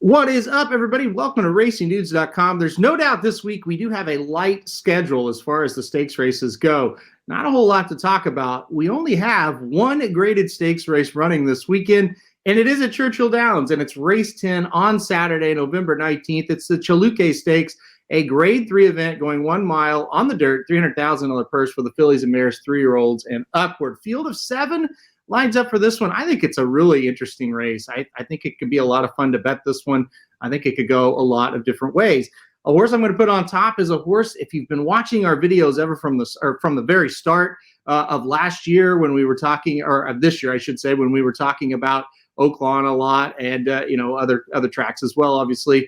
What is up, everybody? Welcome to RacingDudes.com. There's no doubt this week we do have a light schedule as far as the stakes races go. Not a whole lot to talk about. We only have one graded stakes race running this weekend, and it is at Churchill Downs, and it's race 10 on Saturday, November 19th. It's the Chilukki Stakes, a grade 3 event going 1 mile on the dirt, $300,000 purse for the fillies and mares, 3-year-olds and upward. Field of 7 lines up for this one. I think it's a really interesting race. I think it could be a lot of fun to bet this one. I think it could go a lot of different ways. A horse I'm going to put on top is a horse, if you've been watching our videos ever from the very start of last year when we were talking, or of this year, I should say, when we were talking about Oaklawn a lot and, other tracks as well, obviously.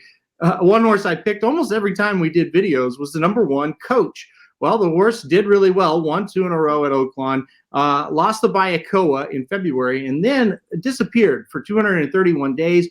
One horse I picked almost every time we did videos was the number 1, Coach. Well, the horse did really well, won 2 in a row at Oaklawn, lost the Bayakoa in February, and then disappeared for 231 days.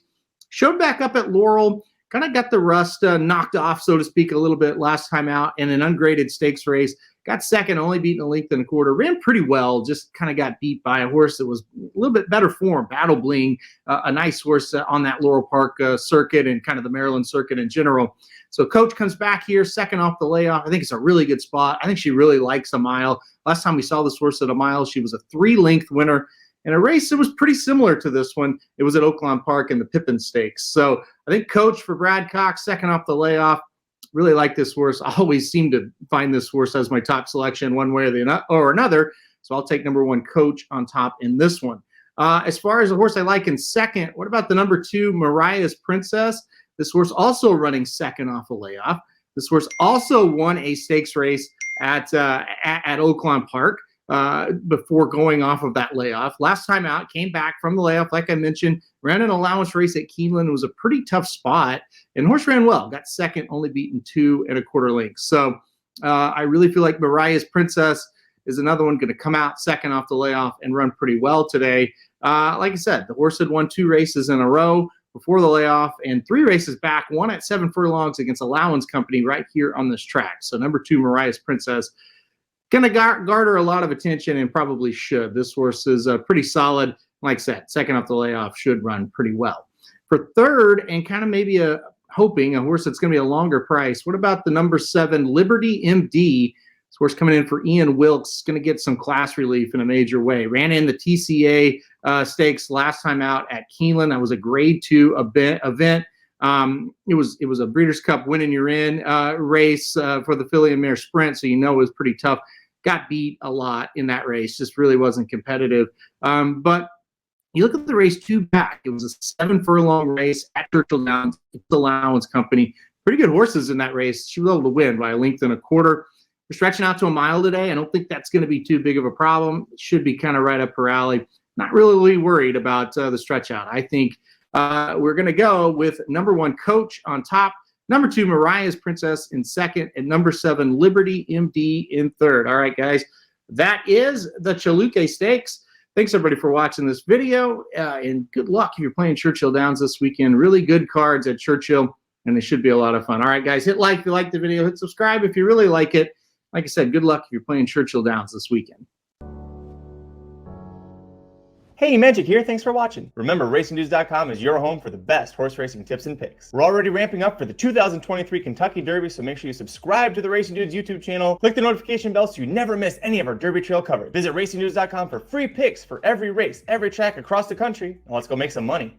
Showed back up at Laurel, kind of got the rust knocked off, so to speak, a little bit last time out in an ungraded stakes race. Got second, only beaten a length and a quarter. Ran pretty well, just kind of got beat by a horse that was a little bit better form, Battle Bling, a nice horse on that Laurel Park circuit and kind of the Maryland circuit in general. So Coach comes back here, second off the layoff. I think it's a really good spot. I think she really likes a mile. Last time we saw this horse at a mile, she was a 3-length winner in a race that was pretty similar to this one. It was at Oaklawn Park in the Pippin Stakes. So I think Coach for Brad Cox, second off the layoff. Really like this horse. I always seem to find this horse as my top selection one way or another. So I'll take number 1, Coach, on top in this one. As far as the horse I like in second, what about the number 2, Mariah's Princess? This horse also running second off a layoff. This horse also won a stakes race at Oaklawn Park before going off of that layoff. Last time out, came back from the layoff, like I mentioned, ran an allowance race at Keeneland. It was a pretty tough spot, and horse ran well. Got second, only beaten 2 1/4 lengths. So I really feel like Mariah's Princess is another one going to come out second off the layoff and run pretty well today. Like I said, the horse had won 2 races in a row before the layoff and 3 races back, one at 7 furlongs against Allowance Company right here on this track. So number 2, Mariah's Princess, going to garner a lot of attention and probably should. This horse is pretty solid. Like I said, second off the layoff, should run pretty well. For third, and kind of maybe hoping a horse that's going to be a longer price, what about the number 7, Liberty MD? This horse coming in for Ian Wilkes, going to get some class relief in a major way. Ran in the TCA stakes last time out at Keeneland. That was a grade 2 event. It was a Breeders' Cup win and you're in race for the filly and mare sprint, so you know it was pretty tough. Got beat a lot in that race, just really wasn't competitive. But you look at the race 2 back, it was a 7 furlong race at Churchill Downs, Allowance Company. Pretty good horses in that race. She was able to win by a length and a quarter. We're stretching out to a mile today. I don't think that's going to be too big of a problem. It should be kind of right up her alley. Not really worried about the stretch out. I think we're going to go with number 1, Coach, on top, number 2, Mariah's Princess in second, and number 7, Liberty MD in third. All right, guys, that is the Chilukki Stakes. Thanks, everybody, for watching this video, and good luck if you're playing Churchill Downs this weekend. Really good cards at Churchill, and they should be a lot of fun. All right, guys, hit like if you like the video. Hit subscribe if you really like it. Like I said, good luck if you're playing Churchill Downs this weekend. Hey, Magic here. Thanks for watching. Remember, RacingNews.com is your home for the best horse racing tips and picks. We're already ramping up for the 2023 Kentucky Derby, so make sure you subscribe to the Racing Dudes YouTube channel. Click the notification bell so you never miss any of our Derby Trail coverage. Visit RacingNews.com for free picks for every race, every track across the country. Now let's go make some money.